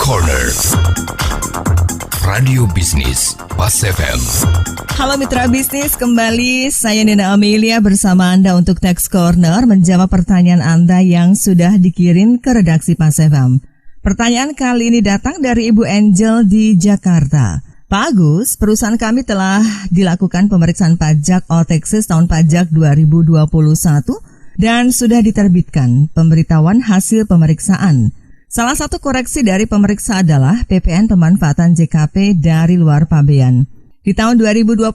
Corner Radio Bisnis Pas FM. Halo mitra bisnis, kembali saya Nina Amelia bersama Anda untuk Tax Corner menjawab pertanyaan Anda yang sudah dikirim ke redaksi Pas FM. Pertanyaan kali ini datang dari Ibu Angel di Jakarta. Pak Agus, perusahaan kami telah dilakukan pemeriksaan pajak All Taxes tahun pajak 2021 dan sudah diterbitkan pemberitahuan hasil pemeriksaan. Salah satu koreksi dari pemeriksa adalah PPN pemanfaatan JKP dari luar pabean. Di tahun 2021,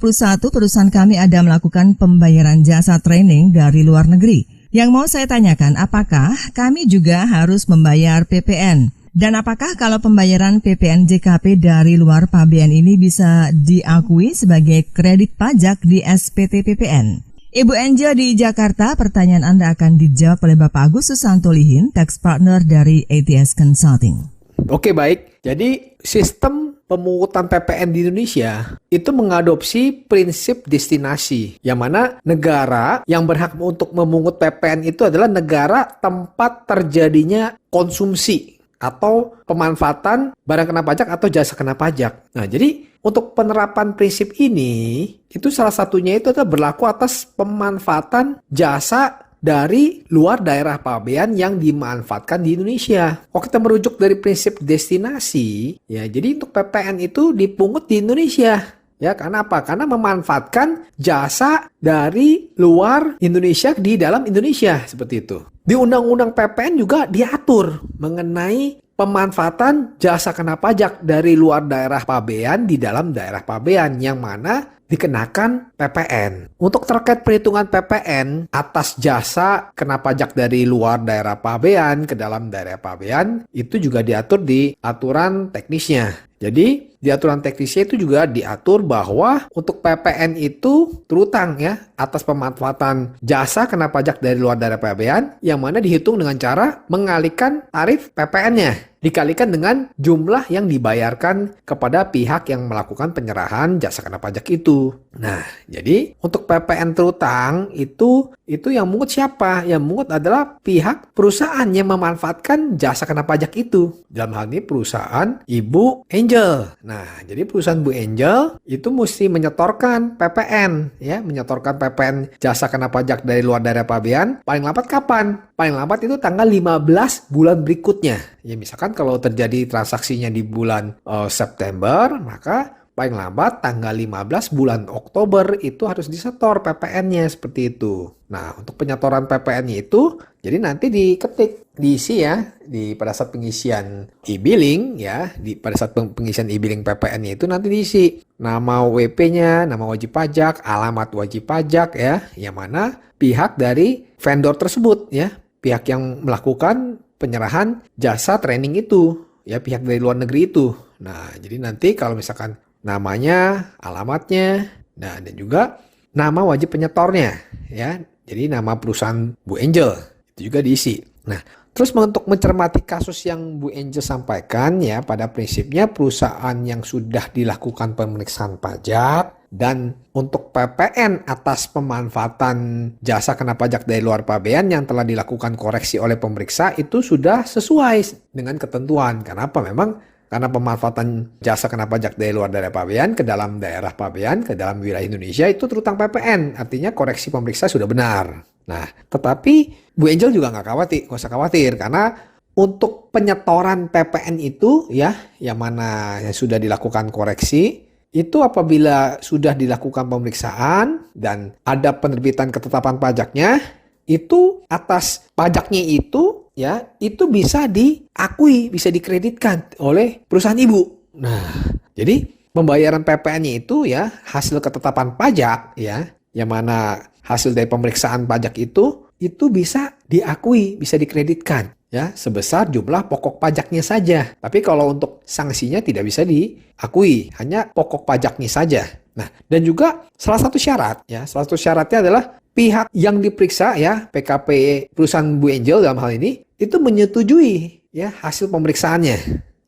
perusahaan kami ada melakukan pembayaran jasa training dari luar negeri. Yang mau saya tanyakan, apakah kami juga harus membayar PPN? Dan apakah kalau pembayaran PPN JKP dari luar pabean ini bisa diakui sebagai kredit pajak di SPT PPN? Ibu Angel di Jakarta, pertanyaan Anda akan dijawab oleh Bapak Agus Susanto Lihin, tax partner dari ATS Consulting. Oke, baik. Jadi sistem pemungutan PPN di Indonesia itu mengadopsi prinsip destinasi, yang mana negara yang berhak untuk memungut PPN itu adalah negara tempat terjadinya konsumsi atau pemanfaatan barang kena pajak atau jasa kena pajak. Nah, jadi untuk penerapan prinsip ini, itu salah satunya itu adalah berlaku atas pemanfaatan jasa dari luar daerah pabean yang dimanfaatkan di Indonesia. Kalau kita merujuk dari prinsip destinasi, ya jadi untuk PPN itu dipungut di Indonesia. Ya, karena apa? Karena memanfaatkan jasa dari luar Indonesia di dalam Indonesia, seperti itu. Di Undang-Undang PPN juga diatur mengenai pemanfaatan jasa kena pajak dari luar daerah pabean di dalam daerah pabean, yang mana dikenakan PPN. Untuk terkait perhitungan PPN atas jasa kena pajak dari luar daerah pabean ke dalam daerah pabean, itu juga diatur di aturan teknisnya. Jadi di aturan teknisnya itu juga diatur bahwa untuk PPN itu terutang ya atas pemanfaatan jasa kena pajak dari luar daerah pabean, yang mana dihitung dengan cara mengalihkan tarif PPN-nya dikalikan dengan jumlah yang dibayarkan kepada pihak yang melakukan penyerahan jasa kena pajak itu. Nah, jadi untuk PPN terutang itu yang mungut siapa? Yang mungut adalah pihak perusahaan yang memanfaatkan jasa kena pajak itu. Dalam hal ini perusahaan Ibu Angel. Nah, jadi perusahaan Bu Angel itu mesti menyetorkan PPN, ya, menyetorkan PPN jasa kena pajak dari luar daerah pabean. Paling lambat kapan? Paling lambat itu tanggal 15 bulan berikutnya. Ya, misalkan kalau terjadi transaksinya di bulan September, maka paling lambat tanggal 15 bulan Oktober itu harus disetor PPN-nya, seperti itu. Nah, untuk penyetoran PPN-nya itu, jadi nanti diketik, diisi ya, pada saat pengisian e-billing ya, pada saat pengisian e-billing PPN-nya itu nanti diisi nama WP-nya, nama wajib pajak, alamat wajib pajak ya, yang mana pihak dari vendor tersebut ya, pihak yang melakukan penyerahan jasa training itu ya, pihak dari luar negeri itu. Nah, jadi nanti kalau misalkan namanya, alamatnya, dan juga nama wajib penyetornya ya. Jadi nama perusahaan Bu Angel itu juga diisi. Nah, terus untuk mencermati kasus yang Bu Angel sampaikan ya, pada prinsipnya perusahaan yang sudah dilakukan pemeriksaan pajak dan untuk PPN atas pemanfaatan jasa kena pajak dari luar pabean yang telah dilakukan koreksi oleh pemeriksa itu sudah sesuai dengan ketentuan. Kenapa? Memang karena pemanfaatan jasa kena pajak dari luar daerah pabean ke dalam daerah pabean, ke dalam wilayah Indonesia itu terutang PPN. Artinya koreksi pemeriksa sudah benar. Nah, tetapi Bu Angel juga nggak usah khawatir, karena untuk penyetoran PPN itu ya, yang mana yang sudah dilakukan koreksi, itu apabila sudah dilakukan pemeriksaan dan ada penerbitan ketetapan pajaknya, itu atas pajaknya itu ya, itu bisa diakui, bisa dikreditkan oleh perusahaan ibu. Nah, jadi pembayaran PPN-nya itu ya, hasil ketetapan pajak ya, yang mana hasil dari pemeriksaan pajak itu bisa diakui, bisa dikreditkan ya, sebesar jumlah pokok pajaknya saja. Tapi kalau untuk sanksinya tidak bisa diakui, hanya pokok pajaknya saja. Nah, dan juga salah satu syaratnya adalah pihak yang diperiksa ya, PKP perusahaan Bu Angel dalam hal ini, itu menyetujui ya hasil pemeriksaannya.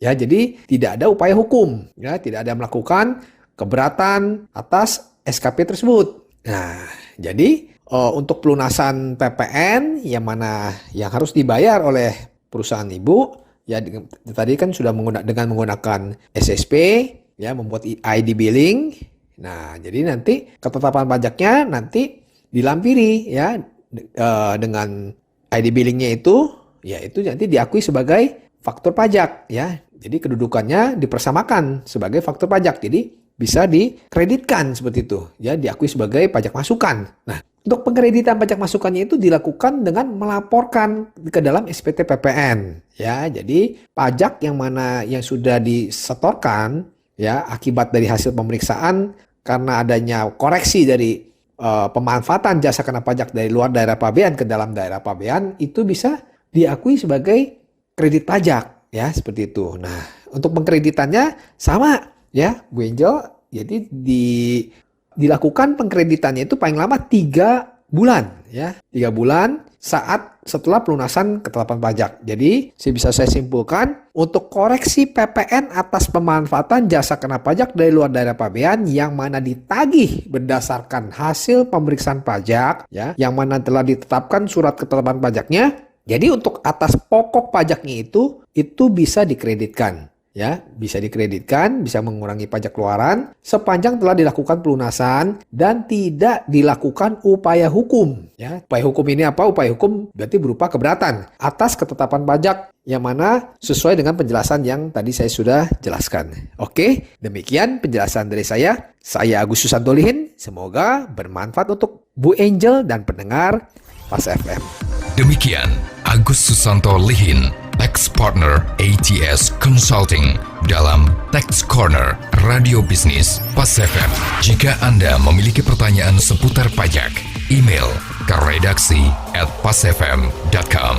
Ya, jadi tidak ada upaya hukum, ya, tidak ada melakukan keberatan atas SKP tersebut. Nah, jadi untuk pelunasan PPN yang mana yang harus dibayar oleh perusahaan ibu Ya, tadi kan sudah dengan menggunakan SSP, ya, membuat ID billing. Nah, jadi nanti ketetapan pajaknya nanti dilampiri ya dengan ID billingnya itu, ya itu nanti diakui sebagai faktur pajak ya. Jadi kedudukannya dipersamakan sebagai faktur pajak. Jadi bisa dikreditkan seperti itu, ya, diakui sebagai pajak masukan. Nah, untuk pengkreditan pajak masukannya itu dilakukan dengan melaporkan ke dalam SPT PPN, ya. Jadi pajak yang sudah disetorkan, ya, akibat dari hasil pemeriksaan karena adanya koreksi dari pemanfaatan jasa kena pajak dari luar daerah pabean ke dalam daerah pabean itu bisa diakui sebagai kredit pajak, ya, seperti itu. Nah, untuk pengkreditannya sama. Ya, Bu Angel, jadi dilakukan pengkreditannya itu paling lama 3 bulan, ya. 3 bulan setelah pelunasan ketetapan pajak. Jadi, saya simpulkan, untuk koreksi PPN atas pemanfaatan jasa kena pajak dari luar daerah pabean yang mana ditagih berdasarkan hasil pemeriksaan pajak, ya, yang mana telah ditetapkan surat ketetapan pajaknya. Jadi, untuk atas pokok pajaknya itu bisa dikreditkan. Ya, bisa dikreditkan, bisa mengurangi pajak keluaran sepanjang telah dilakukan pelunasan dan tidak dilakukan upaya hukum. Ya, upaya hukum ini apa? Upaya hukum berarti berupa keberatan atas ketetapan pajak yang mana sesuai dengan penjelasan yang tadi saya sudah jelaskan. Oke, demikian penjelasan dari saya. Saya Agus Susanto Lihin. Semoga bermanfaat untuk Bu Angel dan pendengar Pas FM. Demikian Agus Susanto Lihin, Tax Partner ATS Consulting dalam Tax Corner Radio Bisnis Pas FM. Jika Anda memiliki pertanyaan seputar pajak, email ke redaksi@pasfm.com.